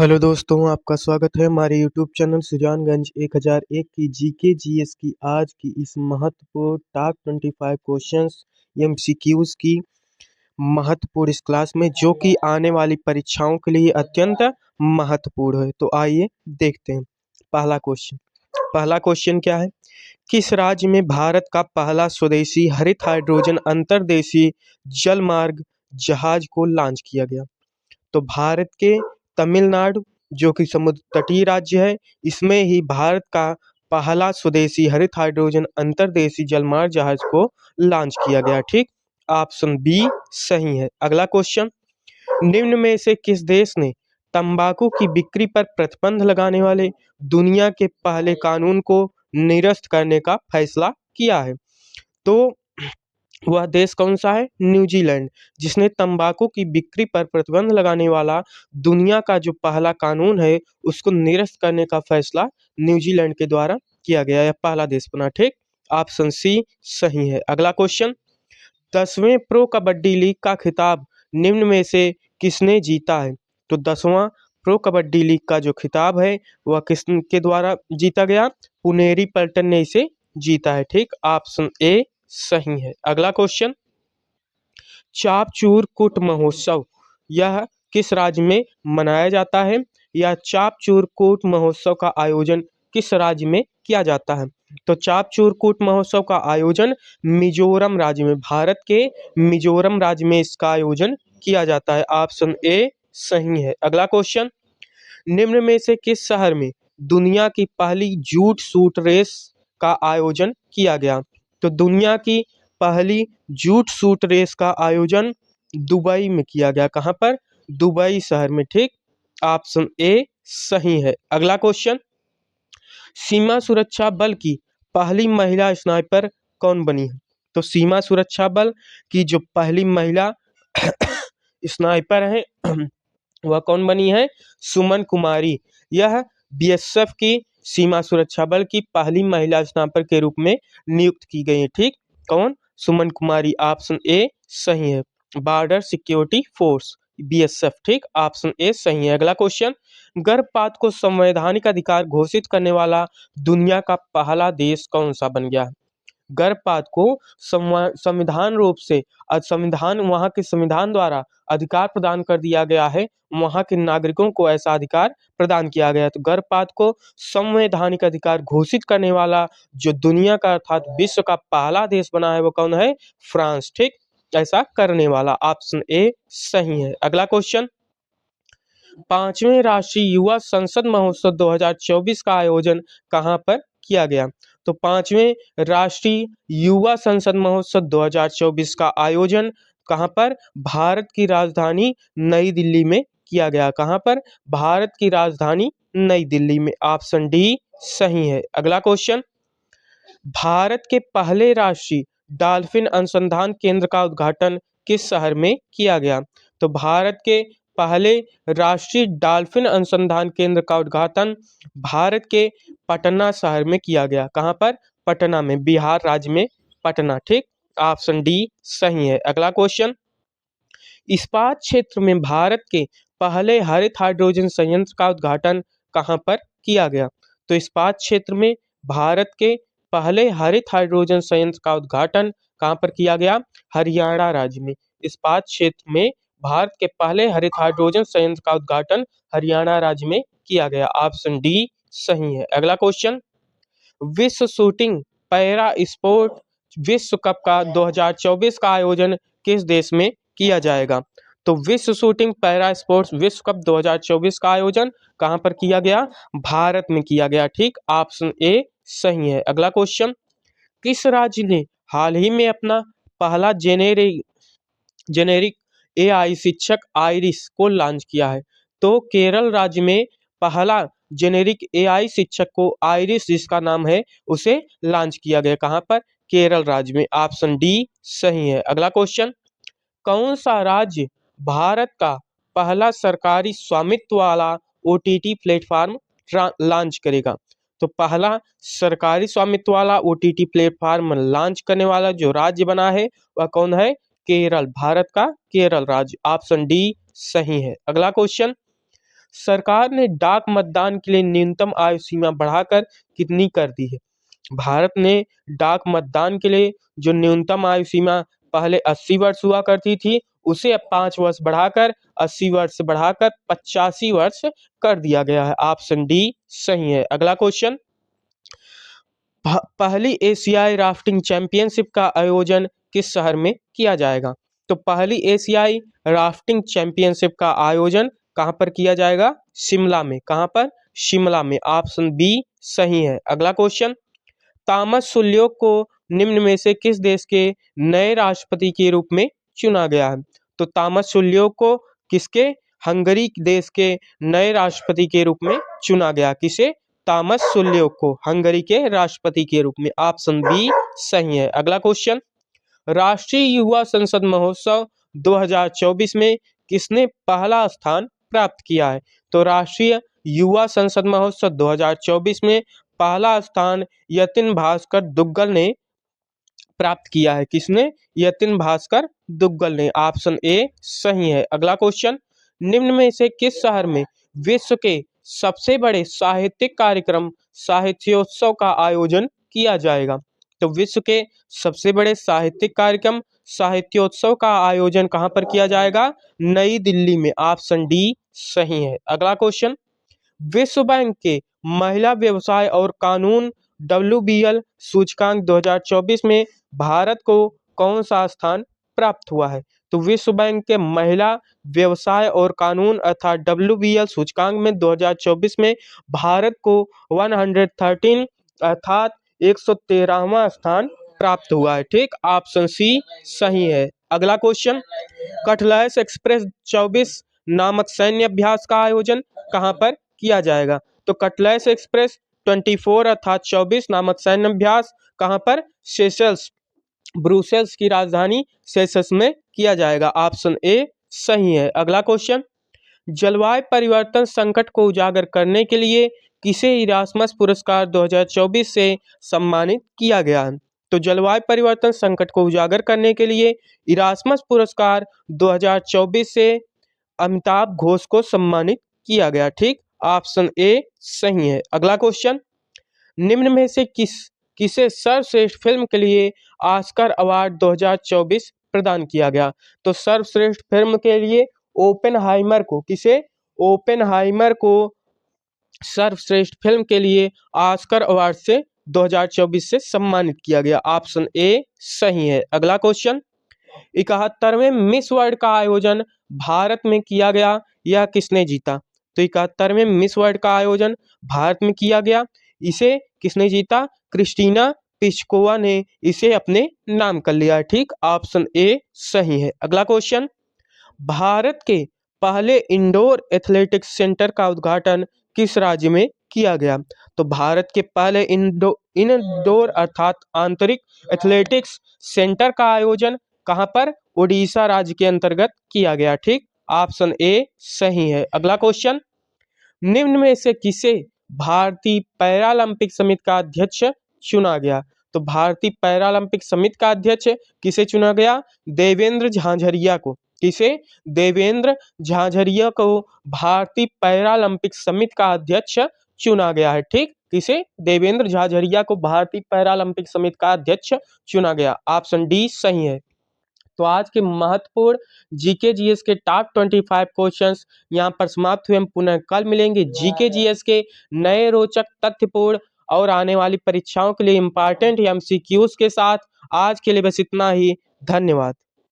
Hello दोस्तों, आपका स्वागत है हमारे यूट्यूब चैनल सुजानगंज 1001 की जीके जीएस की आज की इस महत्वपूर्ण टॉप 25 क्वेश्चंस एमसीक्यूज की महत्वपूर्ण इस क्लास में, जो कि आने वाली परीक्षाओं के लिए अत्यंत महत्वपूर्ण है। तो आइए देखते हैं। पहला क्वेश्चन क्या है? किस राज्य में भारत का पहला स्वदेशी हरित हाइड्रोजन अंतर्देशीय जलमार्ग जहाज को लॉन्च किया गया? तो भारत के तमिलनाडु, जो कि समुद्र तटीय राज्य है, इसमें ही भारत का पहला स्वदेशी हरित हाइड्रोजन अंतर्देशीय जलमार्ग जहाज को लॉन्च किया गया। ठीक, ऑप्शन बी सही है। अगला क्वेश्चन, निम्न में से किस देश ने तंबाकू की बिक्री पर प्रतिबंध लगाने वाले दुनिया के पहले कानून को निरस्त करने का फैसला किया है? तो वह देश कौन सा है? न्यूजीलैंड, जिसने तंबाकू की बिक्री पर प्रतिबंध लगाने वाला दुनिया का जो पहला कानून है उसको निरस्त करने का फैसला न्यूजीलैंड के द्वारा किया गया। यह पहला देश बना। ठीक, ऑप्शन सी सही है। अगला क्वेश्चन, 10वें प्रो कबड्डी लीग का खिताब निम्न में से किसने जीता है? तो 10वां प्रो कबड्डी लीग का जो खिताब है वह किसके द्वारा जीता गया? पुनेरी पल्टन ने इसे जीता है। ठीक, ऑप्शन ए सही है। अगला क्वेश्चन, चापचूर कूट महोत्सव यह किस राज्य में मनाया जाता है? या चापचूर कूट महोत्सव का आयोजन किस राज्य में किया जाता है? तो चापचूर कूट महोत्सव का आयोजन मिजोरम राज्य में, भारत के मिजोरम राज्य में इसका आयोजन किया जाता है। ऑप्शन ए सही है। अगला क्वेश्चन, निम्न में से किस शहर में दुनिया की पहली जूट सूट रेस का आयोजन किया गया? तो दुनिया की पहली जूट सूट रेस का आयोजन दुबई में किया गया। कहाँ पर? दुबई शहर में। ठीक, ऑप्शन ए सही है। अगला क्वेश्चन, सीमा सुरक्षा बल की पहली महिला स्नाइपर कौन बनी है? तो सीमा सुरक्षा बल की जो पहली महिला स्नाइपर है वह कौन बनी है? सुमन कुमारी। यह बीएसएफ की सीमा सुरक्षा बल की पहली महिला स्नाइपर के रूप में नियुक्त की गई है। ठीक, कौन? सुमन कुमारी। ऑप्शन ए सही है। Border security force, BSF. ठीक, ऑप्शन ए सही है। अगला क्वेश्चन, गर्भपात को संवैधानिक अधिकार घोषित करने वाला दुनिया का पहला देश कौन सा बन गया? गर्भपात को संविधान रूप से संविधान, वहाँ के संविधान द्वारा अधिकार प्रदान कर दिया गया है। वहाँ के नागरिकों को ऐसा अधिकार प्रदान किया गया है। तो गर्भपात को संवैधानिक अधिकार घोषित करने वाला जो दुनिया का अर्थात विश्व का पहला देश बना है वो कौन है? फ्रांस। ठीक, ऐसा करने वाला। ऑप्शन ए सही है। अगला क्वेश्चन, 5वें राष्ट्रीय युवा संसद महोत्सव 2024 का आयोजन कहाँ पर किया गया? तो 5वें राष्ट्रीय युवा संसद महोत्सव 2024 का आयोजन कहाँ पर? भारत की राजधानी नई दिल्ली में किया गया। कहाँ पर? भारत की राजधानी नई दिल्ली में। ऑप्शन डी सही है। अगला क्वेश्चन, भारत के पहले राष्ट्रीय डॉल्फिन अनुसंधान केंद्र का उद्घाटन किस शहर में किया गया? तो भारत के पहले राष्ट्रीय डॉल्फिन अनुसंधान केंद्र का उद्घाटन भारत के पटना शहर में किया गया। कहाँ पर? पटना में, बिहार राज्य में पटना। ठीक, ऑप्शन डी सही है। अगला क्वेश्चन, इस्पात क्षेत्र में भारत के पहले हरित हाइड्रोजन संयंत्र का उद्घाटन कहाँ पर किया गया? तो इस्पात क्षेत्र में भारत के पहले हरित हाइड्रोजन संयंत्र का उद्घाटन कहाँ पर किया गया? हरियाणा राज्य में। इस्पात क्षेत्र में भारत के पहले हरित हाइड्रोजन संयंत्र का उद्घाटन हरियाणा राज्य में किया गया। ऑप्शन डी सही है। अगला क्वेश्चन, विश्व शूटिंग पैरा स्पोर्ट विश्व कप का 2024 का आयोजन किस देश में किया जाएगा? तो विश्व शूटिंग पैरा स्पोर्ट्स विश्व कप 2024 का आयोजन कहाँ पर किया गया? भारत में किया गया। ठीक, ऑप्शन ए सही है। अगला क्वेश्चन, किस राज्य ने हाल ही में अपना पहला जेनेरिक एआई शिक्षक आइरिस को लॉन्च किया है? तो केरल राज्य में पहला जेनेरिक एआई शिक्षक को आइरिस जिसका नाम है उसे लॉन्च किया गया। कहाँ पर? केरल राज्य में। ऑप्शन डी सही है। अगला क्वेश्चन, कौन सा राज्य भारत का पहला सरकारी स्वामित्व वाला ओटीटी प्लेटफॉर्म लॉन्च करेगा? तो पहला सरकारी स्वामित्व वाला ओटीटी प्लेटफॉर्म लॉन्च करने वाला जो राज्य बना है वह कौन है? केरल, भारत का केरल राज्य। ऑप्शन डी सही है। अगला क्वेश्चन, सरकार ने डाक मतदान के लिए न्यूनतम आयु सीमा बढ़ाकर कितनी कर दी है? भारत ने डाक मतदान के लिए जो न्यूनतम आयु सीमा पहले 80 वर्ष हुआ करती थी, उसे अब 5 वर्ष बढ़ाकर 80 वर्ष से बढ़ाकर 85 वर्ष कर दिया गया है। ऑप्शन डी सही है। अगला क्वेश्चन, पहली एशियाई राफ्टिंग चैंपियनशिप का आयोजन किस शहर में किया जाएगा? तो पहली एशियाई राफ्टिंग चैंपियनशिप का आयोजन कहाँ पर किया जाएगा? शिमला में। कहाँ पर? शिमला में। ऑप्शन बी सही है। अगला क्वेश्चन, थॉमस सुल्योक को निम्न में से किस देश के नए राष्ट्रपति के रूप में चुना गया है? तो थॉमस सुल्योक को किसके? हंगरी देश के नए राष्ट्रपति के रूप में चुना गया। किसे? थॉमस सुल्योक को हंगरी के राष्ट्रपति के रूप में। ऑप्शन बी सही है। अगला क्वेश्चन, राष्ट्रीय युवा संसद महोत्सव 2024 में किसने पहला स्थान प्राप्त किया है? तो राष्ट्रीय युवा संसद महोत्सव 2024 में पहला स्थान यतिन भास्कर दुग्गल ने प्राप्त किया है। किसने? यतिन भास्कर दुग्गल ने। ऑप्शन ए सही है। अगला क्वेश्चन, निम्न में से किस शहर में विश्व के सबसे बड़े साहित्यिक कार्यक्रम साहित्योत्सव का आयोजन किया जाएगा? तो विश्व के सबसे बड़े साहित्यिक कार्यक्रम साहित्योत्सव का आयोजन कहाँ पर किया जाएगा? नई दिल्ली में। ऑप्शन डी सही है। अगला क्वेश्चन, विश्व बैंक के महिला व्यवसाय और कानून WBL सूचकांक 2024 में भारत को कौन सा स्थान प्राप्त हुआ है? तो विश्व बैंक के महिला व्यवसाय और कानून अर्थात WBL सूचकांक में 2024 में भारत को 113 अर्थात 113वां स्थान प्राप्त हुआ है। ठीक, ऑप्शन सी सही है। अगला क्वेश्चन, कटलैस एक्सप्रेस 24 नामक सैन्य अभ्यास का आयोजन कहाँ पर किया जाएगा? तो कटलैस एक्सप्रेस 24 अर्थात 24 नामक सैन्य अभ्यास कहाँ पर? सेशल्स, ब्रुसेल्स की राजधानी सेशल्स में किया जाएगा। ऑप्शन ए सही है। अगला क्वेश्चन, जलवायु परिवर्तन संकट को उजागर करने के लिए किसे इरास्मस पुरस्कार 2024 से सम्मानित किया गया है? तो जलवायु परिवर्तन संकट को उजागर करने के लिए इरास्मस पुरस्कार 2024 से अमिताभ घोष को सम्मानित किया गया। ठीक, ऑप्शन ए सही है। अगला क्वेश्चन, निम्न में से किसे सर्वश्रेष्ठ फिल्म के लिए ऑस्कर अवार्ड 2024 प्रदान किया गया? तो सर्वश्रेष्ठ फिल्म के लिए ओपेनहाइमर को, किसे? ओपेनहाइमर को सर्वश्रेष्ठ फिल्म के लिए ऑस्कर अवार्ड से 2024 से सम्मानित किया गया। ऑप्शन ए सही है। अगला क्वेश्चन, 71वें मिस वर्ल्ड का आयोजन भारत में किया गया, यह किसने जीता? तो 71वें मिस वर्ल्ड का आयोजन भारत में किया गया, इसे किसने जीता? क्रिस्टीना पिस्कोवा ने इसे अपने नाम कर लिया। ठीक, ऑप्शन ए सही है। अगला क्वेश्चन, भारत के पहले इंडोर एथलेटिक्स सेंटर का उद्घाटन किस राज्य में किया गया? तो भारत के पहले इंडोर अर्थात आंतरिक एथलेटिक्स सेंटर का आयोजन कहाँ पर? उड़ीसा राज्य के अंतर्गत किया गया। ठीक, ऑप्शन ए सही है। अगला क्वेश्चन, निम्न में से किसे भारतीय पैरालंपिक समिति का अध्यक्ष चुना गया? तो भारतीय पैरालंपिक समिति का अध्यक्ष किसे चुना गया? देवेंद्र झाझरिया को। किसे? देवेंद्र झाझरिया को भारतीय पैरालंपिक समिति का अध्यक्ष चुना गया है। ठीक, किसे? देवेंद्र झाझरिया को भारतीय पैरालंपिक समिति का अध्यक्ष चुना गया। ऑप्शन डी सही है। तो आज के महत्वपूर्ण जीके जीएस के टॉप 25 क्वेश्चंस यहाँ पर समाप्त हुए। हम पुनः कल मिलेंगे जीके जीएस के नए रोचक तथ्यपूर्ण और आने वाली परीक्षाओं के लिए इम्पॉर्टेंट MCQs के साथ। आज के लिए बस इतना ही। धन्यवाद।